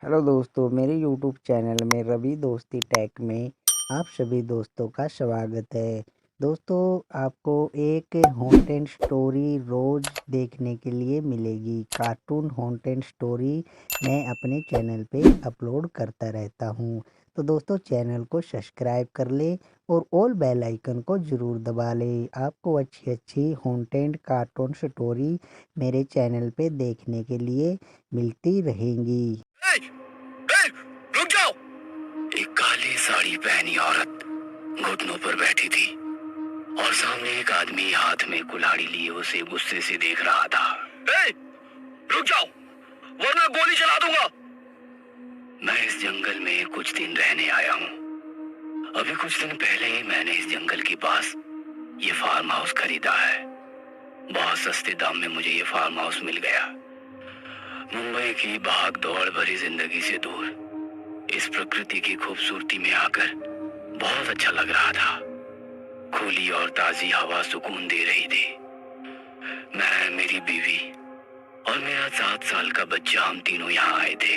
Hello दोस्तों, मेरे YouTube channel में रवि दोस्ती टेक में आप सभी दोस्तों का स्वागत है। दोस्तों, आपको एक हॉन्टेड स्टोरी रोज़ देखने के लिए मिलेगी। कार्टून हॉन्टेड स्टोरी मैं अपने चैनल पे अपलोड करता रहता हूँ। तो दोस्तों, चैनल को सब्सक्राइब कर ले और ऑल बेल आइकन को ज़रूर दबा ले। आपको अच्छी अच्छी हॉन्टेड कार्टून स्टोरी मेरे चैनल पे देखने के लिए मिलती रहेंगी। ए, ए, रुक जाओ। एक काली साड़ी पहनी औरत घुटनों पर बैठी थी और सामने एक आदमी हाथ में कुल्हाड़ी लिए उसे गुस्से से देख रहा था। ए, रुक जाओ वरना गोली चला दूंगा। मैं इस जंगल में कुछ दिन रहने आया हूँ। अभी कुछ दिन पहले ही मैंने इस जंगल के पास ये फार्म हाउस खरीदा है। बहुत सस्ते दाम में मुझे ये फार्म हाउस मिल गया। मुंबई की भाग दौड़ भरी जिंदगी से दूर इस प्रकृति की खूबसूरती में आकर बहुत अच्छा लग रहा था। खुली और ताजी हवा सुकून दे रही थी। मैं, मेरी बीवी और मेरा 7 साल का बच्चा, हम तीनों यहाँ आए थे।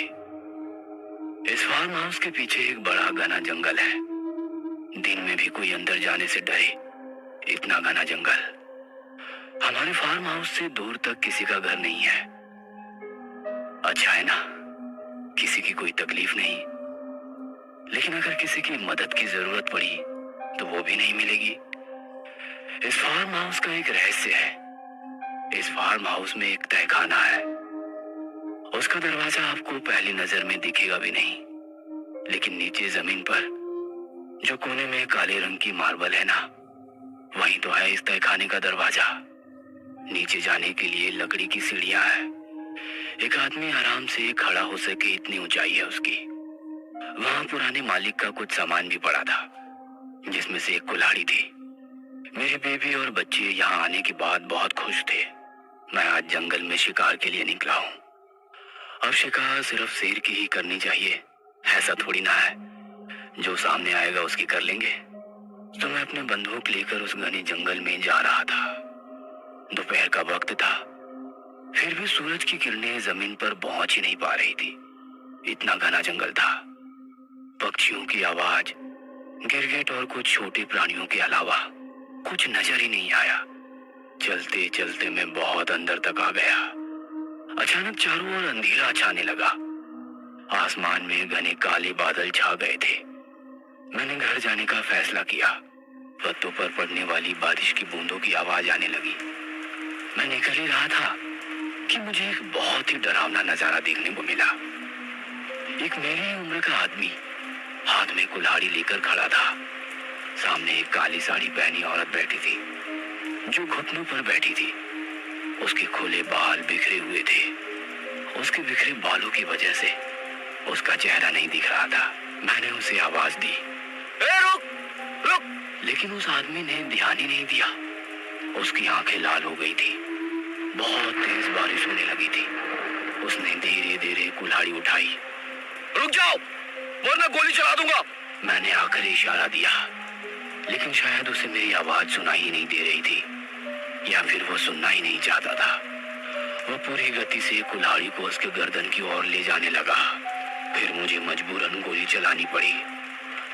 इस फार्म हाउस के पीछे एक बड़ा घना जंगल है। दिन में भी कोई अंदर जाने से डरे, इतना घना जंगल। हमारे फार्म हाउस से दूर तक किसी का घर नहीं है। अच्छा है ना, किसी की कोई तकलीफ नहीं। लेकिन अगर किसी की मदद की जरूरत पड़ी तो वो भी नहीं मिलेगी। इस फार्म हाउस का एक रहस्य है। इस फार्म हाउस में एक तहखाना है। उसका दरवाजा आपको पहली नजर में दिखेगा भी नहीं, लेकिन नीचे जमीन पर जो कोने में काले रंग की मार्बल है ना, वही तो है इस तहखाने का दरवाजा। नीचे जाने के लिए लकड़ी की सीढ़ियां हैं। एक आदमी आराम से खड़ा हो सके इतनी ऊंचाई है उसकी। वहां पुराने मालिक का कुछ सामान भी पड़ा था, जिसमें से एक कुल्हाड़ी थी। मेरी बेबी और बच्चे यहाँ आने के बाद बहुत खुश थे। मैं आज जंगल में शिकार के लिए निकला हूँ। अब शिकार सिर्फ शेर की ही करनी चाहिए, ऐसा थोड़ी ना है। जो सामने आएगा उसकी कर लेंगे। तो मैं अपने बंदूक लेकर उस घने जंगल में जा रहा था। दोपहर का वक्त था, फिर भी सूरज की किरणें जमीन पर पहुंच ही नहीं पा रही थी। इतना घना जंगल था। पक्षियों की आवाज, गिरगिट और कुछ छोटे प्राणियों के अलावा कुछ नजर ही नहीं आया। चलते चलते मैं बहुत अंदर तक आ गया। अचानक चारों ओर अंधेरा छाने लगा। आसमान में घने काले बादल छा गए थे। मैंने घर जाने का फैसला किया। पत्तों पर पड़ने वाली बारिश की बूंदों की आवाज आने लगी। मैं निकल ही रहा था कि मुझे एक बहुत ही डरावना नजारा देखने को मिला। एक मेरी ही उम्र का आदमी हाथ में कुल्हाड़ी लेकर खड़ा था। सामने एक काली साड़ी पहनी औरत बैठी थी, जो घुटनों पर बैठी थी। उसके खुले बाल बिखरे हुए थे। उसके बिखरे बालों की वजह से उसका चेहरा नहीं दिख रहा था। मैंने उसे आवाज दी, ए, रुक रुक। लेकिन उस आदमी ने ध्यान ही नहीं दिया। उसकी आंखें लाल हो गई थी। बहुत तेज बारिश होने लगी थी। उसने धीरे धीरे कुल्हाड़ी उठाई। रुक जाओ वरना गोली चला दूंगा। मैंने आखिरी इशारा दिया, लेकिन शायद उसे मेरी आवाज सुनाई ही नहीं दे रही थी, या फिर वो सुनना ही नहीं चाहता था। वो पूरी गति से कुल्हाड़ी को उसके गर्दन की ओर ले जाने लगा। फिर मुझे मजबूरन गोली चलानी पड़ी,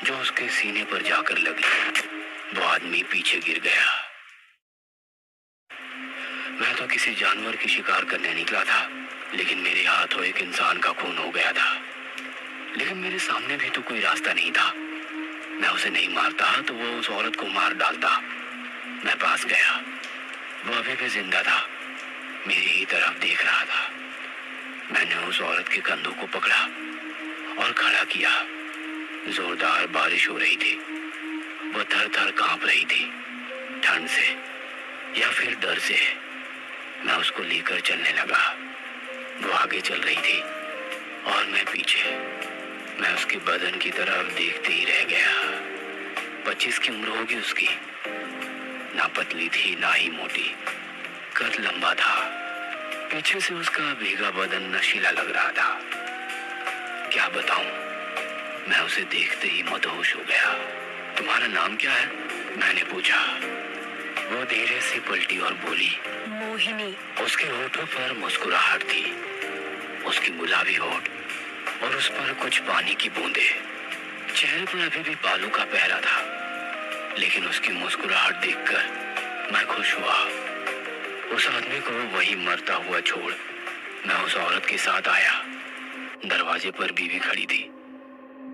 जो उसके सीने पर जाकर लगी। वो आदमी पीछे गिर गया। मैं तो किसी जानवर की शिकार करने निकला था, लेकिन मेरे हाथों एक इंसान का खून हो गया था। लेकिन मेरे सामने भी तो कोई रास्ता नहीं था। मैं उसे नहीं मारता तो वो उस औरत को मार डालता। मैं पास गया। वो अभी भी जिंदा था, मेरी ही तरफ देख रहा था। मैंने उस औरत के कंधों को पकड़ा और खड़ा किया। जोरदार बारिश हो रही थी। वो थर थर कांप रही थी, ठंड से या फिर डर से। मैं उसको लेकर चलने लगा। वो आगे चल रही थी और मैं पीछे। मैं उसके बदन की तरफ देखते ही रह गया। 25 की उम्र होगी उसकी। ना पतली थी ना ही मोटी, कद लंबा था। पीछे से उसका भीगा बदन नशीला लग रहा था। क्या बताऊं, मैं उसे देखते ही मदहोश हो गया। तुम्हारा नाम क्या है? मैंने पूछा। वो धीरे से पलटी और बोली, मोहिनी। उसके होठों पर मुस्कुराहट थी। उसके गुलाबी होठ और और उस पर कुछ पानी की बूंदे। चेहरे पर अभी भी बालों का पहरा था, लेकिन उसकी मुस्कुराहट देखकर मैं खुश हुआ। उस आदमी को वही मरता हुआ छोड़ मैं उस औरत के साथ आया। दरवाजे पर बीवी खड़ी थी,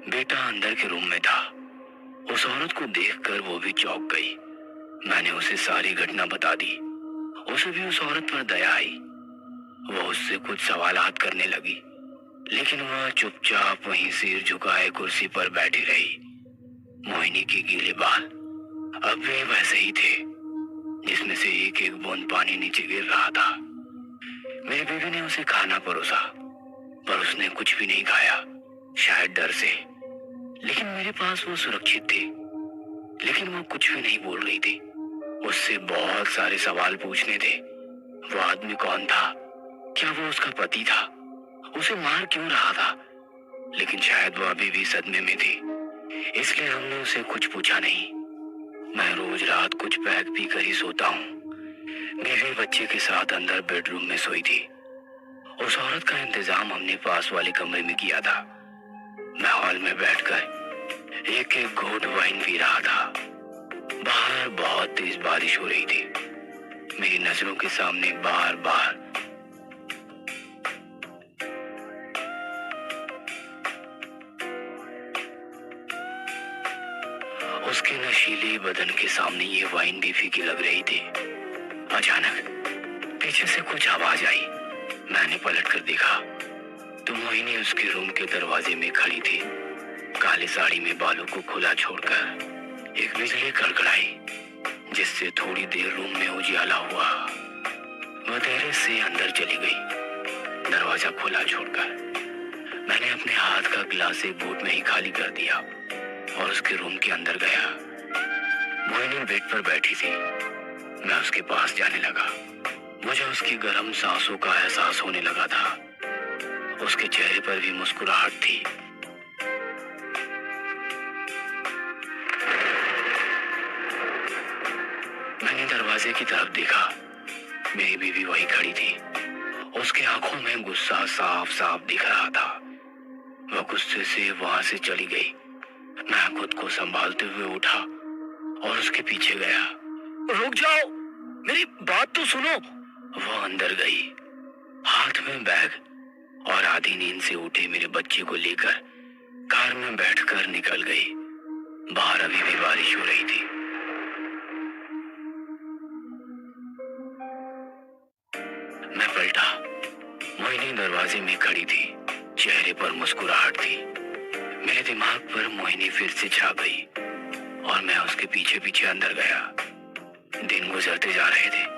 बेटा अंदर के रूम में था। उस औरत को देखकर वो भी चौंक गई। मैंने उसे सारी घटना बता दी। उसे भी उस औरत पर दया आई। वो उससे कुछ सवालात करने लगी, लेकिन वह चुपचाप वहीं सिर झुकाए कुर्सी पर बैठी रही। मोहिनी के गीले बाल अब भी वैसे ही थे, जिसमें से एक एक बूंद पानी नीचे गिर रहा था। मेरी बीवी ने उसे खाना परोसा, पर उसने कुछ भी नहीं खाया, शायद डर से। लेकिन मेरे पास वो सुरक्षित थी। लेकिन वो कुछ भी नहीं बोल रही थी। उससे बहुत सारे सवाल पूछने थे। वो आदमी कौन था? क्या वो उसका पति था? उसे मार क्यों रहा था? लेकिन शायद वो अभी भी सदमे में थी, इसलिए हमने उसे कुछ पूछा नहीं। मैं रोज रात कुछ पैक पी कर ही सोता हूँ। बीवी बच्चे के साथ अंदर बेडरूम में सोई थी। उस औरत का इंतजाम हमने पास वाले कमरे में किया था। मैं हॉल में बैठकर एक एक घूंट वाइन पी रहा था। बाहर बहुत तेज बारिश हो रही थी। मेरी नजरों के सामने बार बार उसके नशीले बदन के सामने ये वाइन भी फीकी लग रही थी। अचानक पीछे से कुछ आवाज आई। मैंने पलट कर देखा तो मोहिनी उसके रूम के दरवाजे में खड़ी थी, काली साड़ी में बालों को खुला छोड़कर। एक बिजली कड़कड़ाई, जिससे थोड़ी देर रूम में उजियाला हुआ। वह धीरे से अंदर चली गई, दरवाजा खुला छोड़कर। मैंने अपने हाथ का गिलास एक घूंट में ही खाली कर दिया और उसके रूम के अंदर गया। मोहिनी बेड पर बैठी थी। मैं उसके पास जाने लगा। मुझे उसकी गर्म सांसों का एहसास होने लगा था। उसके चेहरे पर भी मुस्कुराहट थी। मैंने दरवाजे की तरफ देखा। मेरी बीवी वही खड़ी थी। उसकी आंखों में गुस्सा साफ साफ दिख रहा था। वह गुस्से से वहां से चली गई। मैं खुद को संभालते हुए उठा और उसके पीछे गया। रुक जाओ, मेरी बात तो सुनो। वह अंदर गई, हाथ में बैग और आधी नींद से उठे मेरे बच्चे को लेकर कार में बैठकर निकल गई। बाहर अभी भी बारिश हो रही थी। मैं पलटा। मोहिनी दरवाजे में खड़ी थी, चेहरे पर मुस्कुराहट थी। मेरे दिमाग पर मोहिनी फिर से छा गई और मैं उसके पीछे पीछे अंदर गया। दिन गुजरते जा रहे थे।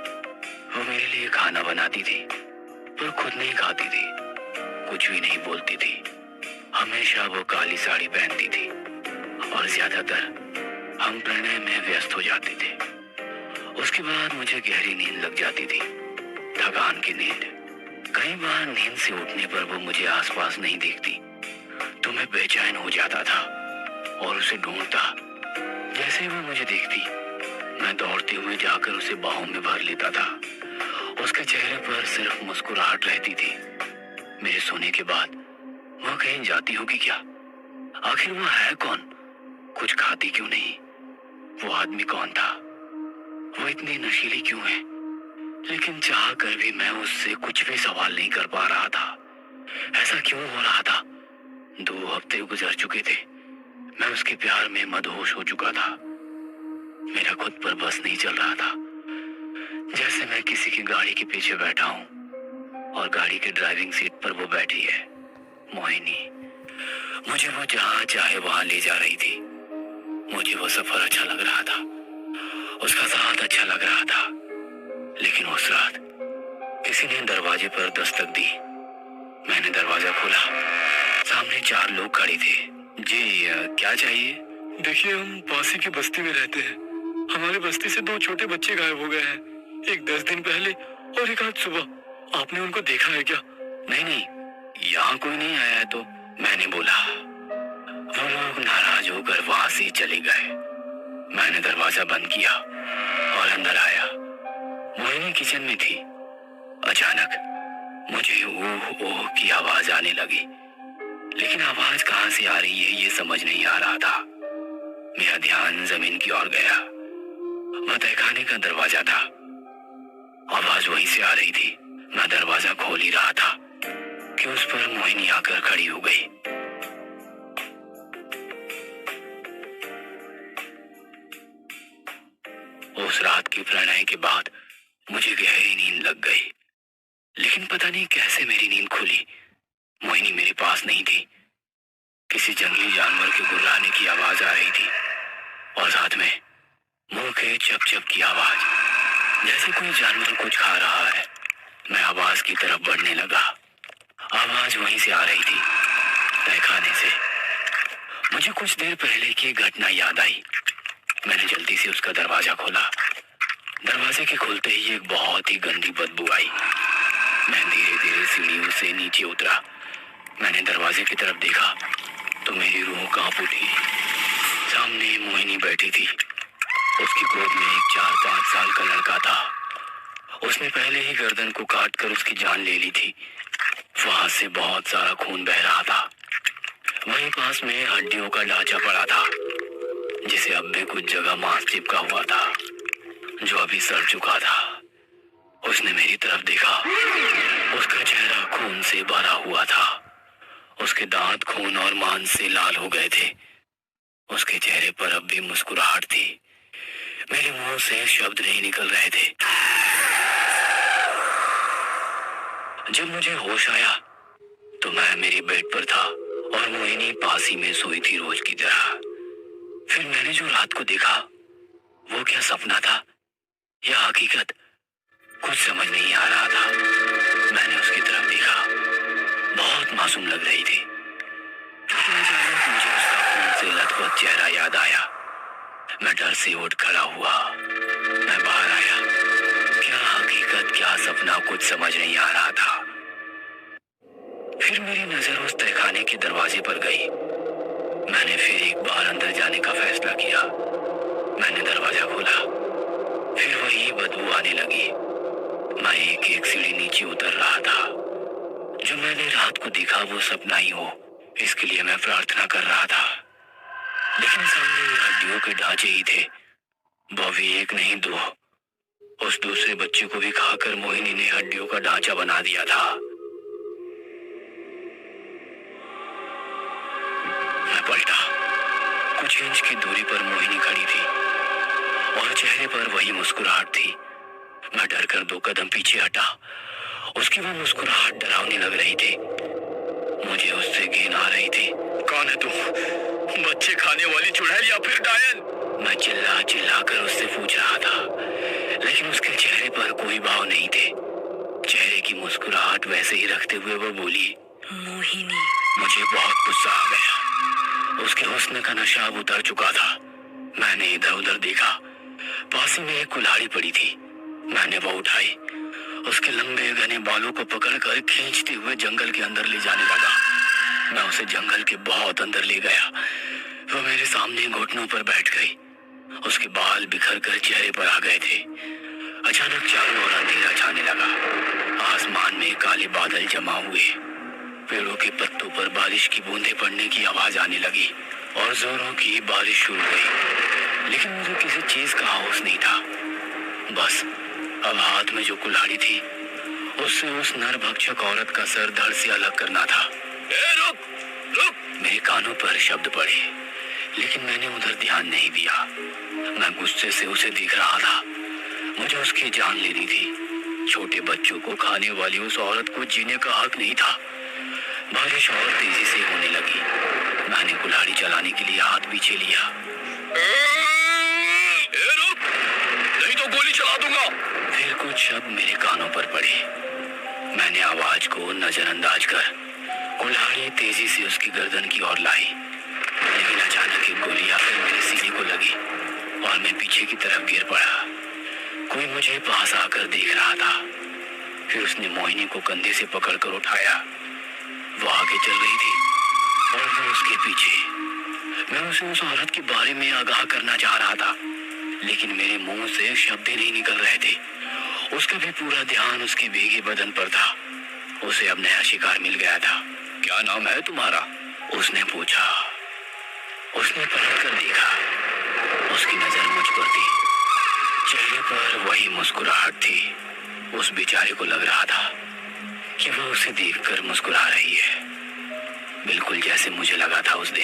वो मेरे लिए खाना बनाती थी, पर खुद नहीं खाती थी, कुछ भी नहीं बोलती थी। हमेशा वो काली साड़ी पहनती थी और ज्यादातर हम प्रणय में व्यस्त हो जाते थे। उसके बाद मुझे गहरी नींद लग जाती थी, थकान की नींद। कई बार नींद से उठने पर वो मुझे आसपास नहीं देखती तो मैं बेचैन हो जाता था और उसे ढूंढता। जैसे वो मुझे देखती, मैं दौड़ते हुए जाकर उसे बाहों में भर लेता था। उसके चेहरे पर सिर्फ मुस्कुराहट रहती थी। मेरे सोने के बाद वह कहीं जाती होगी क्या? आखिर वो है कौन? कुछ खाती क्यों नहीं? वो आदमी कौन था? वो इतनी नशीली क्यों है? लेकिन चाह कर भी मैं उससे कुछ भी सवाल नहीं कर पा रहा था। ऐसा क्यों हो रहा था? 2 हफ्ते गुजर चुके थे। मैं उसके प्यार में मदहोश हो चुका था। मेरा खुद पर बस नहीं चल रहा था। जैसे मैं किसी की गाड़ी के पीछे बैठा हूँ और गाड़ी के ड्राइविंग सीट पर वो बैठी है, मोहिनी। मुझे वो जहाँ चाहे वहां ले जा रही थी। मुझे वो सफर अच्छा लग रहा था, उसका साथ अच्छा लग रहा था। लेकिन उस रात किसी ने दरवाजे पर दस्तक दी। मैंने दरवाजा खोला। सामने 4 लोग खड़े थे। जी क्या चाहिए? देखिए, हम पास ही की बस्ती में रहते हैं। हमारी बस्ती से 2 छोटे बच्चे गायब हो गए हैं, एक 10 दिन पहले और एक आज सुबह। आपने उनको देखा है क्या? नहीं नहीं, यहाँ कोई नहीं आया है तो, मैंने बोला। वो लोग नाराज होकर वहां से चले गए। मैंने दरवाजा बंद किया और अंदर आया। मोहिनी किचन में थी। अचानक मुझे ओह ओह की आवाज आने लगी, लेकिन लेकिन आवाज कहाँ से आ रही है ये समझ नहीं आ रहा था। मेरा ध्यान जमीन की ओर गया। वह तहखाने का दरवाजा था। आवाज वहीं से आ रही थी। मैं दरवाजा खोल ही रहा था कि उस पर मोहिनी आकर खड़ी हो गई। उस रात की प्रणय के बाद मुझे गहरी नींद लग गई, लेकिन पता नहीं कैसे मेरी नींद खुली। मोहिनी मेरे पास नहीं थी। किसी जंगली जानवर के गुर्राने की आवाज आ रही थी और साथ में मुंह के चप चप की आवाज, जैसे कोई जानवर कुछ खा रहा है। मैं आवाज की तरफ बढ़ने लगा। आवाज वहीं से आ रही थी, तहखाने से। मुझे कुछ देर पहले की घटना याद आई। मैंने जल्दी से उसका दरवाजा खोला। दरवाजे के खुलते ही एक बहुत ही गंदी बदबू आई। मैं धीरे धीरे सीढ़ियों से नीचे उतरा। मैंने दरवाजे की तरफ देखा तो मेरी रूह कांप उठी। सामने मोहिनी बैठी थी। उसकी गोद में एक 4-5 साल का लड़का था। उसने पहले ही गर्दन को काट कर उसकी जान ले ली थी। वहां से बहुत सारा खून बह रहा था। वहीं पास में हड्डियों का ढांचा पड़ा था, जिसे अब भी कुछ जगह मांस चिपका हुआ था, जो अभी सड़ चुका था। उसने मेरी तरफ देखा। उसका चेहरा खून से भरा हुआ था। उसके दांत खून और मांस से लाल हो गए थे। उसके चेहरे पर अब भी मुस्कुराहट थी। मेरे मुंह से शब्द नहीं निकल रहे थे। जब मुझे होश आया तो मैं मेरे बेड पर था और मोहिनी पास ही में सोई थी रोज की तरह। फिर मैंने जो रात को देखा, वो क्या सपना था या हकीकत, कुछ समझ नहीं आ रहा था। मैंने उसकी तरफ देखा। बहुत मासूम लग रही थी, लेकिन अचानक मुझे उसका खून से लथपथ चेहरा याद आया। मैं डर से उठ खड़ा हुआ। मैं बाहर आया। क्या हकीकत क्या सपना, कुछ समझ नहीं आ रहा था। फिर मेरी नजर उस तहखाने के दरवाजे पर गई। मैंने फिर एक बार अंदर जाने का फैसला किया। मैंने दरवाजा खोला। फिर वही बदबू आने लगी। मैं एक एक सीढ़ी नीचे उतर रहा था। जो मैंने रात को देखा वो सपना ही हो, इसके लिए मैं प्रार्थना कर रहा था। लेकिन सामने हड्डियों के ढांचे ही थे, वो भी एक नहीं दो। उस दूसरे बच्चे को भी खाकर मोहिनी ने हड्डियों का ढांचा बना दिया था। मैं पलटा। कुछ इंच की दूरी पर मोहिनी खड़ी थी और चेहरे पर वही मुस्कुराहट थी। मैं डर कर 2 कदम पीछे हटा। उसकी वो मुस्कुराहट डरावनी लग रही थी। मुझे उससे घिन आ रही थी। कौन है तू? बच्चे खाने वाली चुड़ैल या फिर डायन? मैं चिल्ला चिल्ला कर उससे पूछ रहा था, लेकिन उसके चेहरे पर कोई भाव नहीं थे। चेहरे की मुस्कुराहट वैसे ही रखते हुए वो बोली, मोहिनी। मुझे बहुत गुस्सा आ गया। उसके हुस्न का नशा अब उतर चुका था। मैंने इधर उधर देखा। पास ही में एक कुल्हाड़ी पड़ी थी। मैंने वो उठाई। उसके लंबे घने बालों को पकड़कर खींचते हुए जंगल के अंदर ले जाने लगा। मैं उसे जंगल के बहुत अंदर ले गया। वो मेरे सामने घुटनों पर बैठ गई। उसके बाल बिखर कर चेहरे पर आ गए थे। अचानक चारों ओर अंधेरा छाने लगा। आसमान में काले बादल जमा हुए। पेड़ों के पत्तों पर बारिश की बूंदें पड़ने की आवाज आने लगी और जोरों की बारिश शुरू हुई। लेकिन मुझे किसी चीज का होश नहीं था। बस अब हाथ में जो कुल्हाड़ी थी, उससे उस नरभक्षक औरत का सर धड़ से अलग करना था। रुक रुक! मेरे कानों पर शब्द पड़े, लेकिन मैंने उधर ध्यान नहीं दिया। मैं गुस्से से उसे देख रहा था। मुझे उसकी जान लेनी थी। छोटे बच्चों को खाने वाली उस औरत को जीने का हक नहीं था। बारिश और तेजी से होने लगी। मैंने कुल्हाड़ी चलाने के लिए हाथ पीछे लिया। रुक, नहीं तो गोली चला दूंगा। फिर कुछ शब्द मेरे कानों पर पड़े। मैंने आवाज को नजरअंदाज कर कुल्हाड़ी तेजी से उसकी गर्दन की ओर लाई, लेकिन अचानक एक गोली आकर मेरे सीने को लगी और मैं पीछे की तरफ गिर पड़ा। कोई मुझे पास आकर देख रहा था। फिर उसने मोहिनी को कंधे से पकड़कर उठाया। वो आगे चल रही थी और मैं उसके पीछे। मैं उसे उस औरत के बारे में आगाह करना चाह रहा था, लेकिन मेरे मुंह से शब्द ही नहीं निकल रहे थे। उसका भी पूरा ध्यान उसके भीगे बदन पर था। उसे अब नया शिकार मिल गया था। क्या नाम है तुम्हारा? उसने पूछा। उसने पलट कर देखा। उसकी नजर मुझ पर थी। चेहरे पर वही मुस्कुराहट थी। उस बेचारे को लग रहा था कि वो उसे देखकर मुस्कुरा रही है, बिल्कुल जैसे मुझे लगा था उस दिन।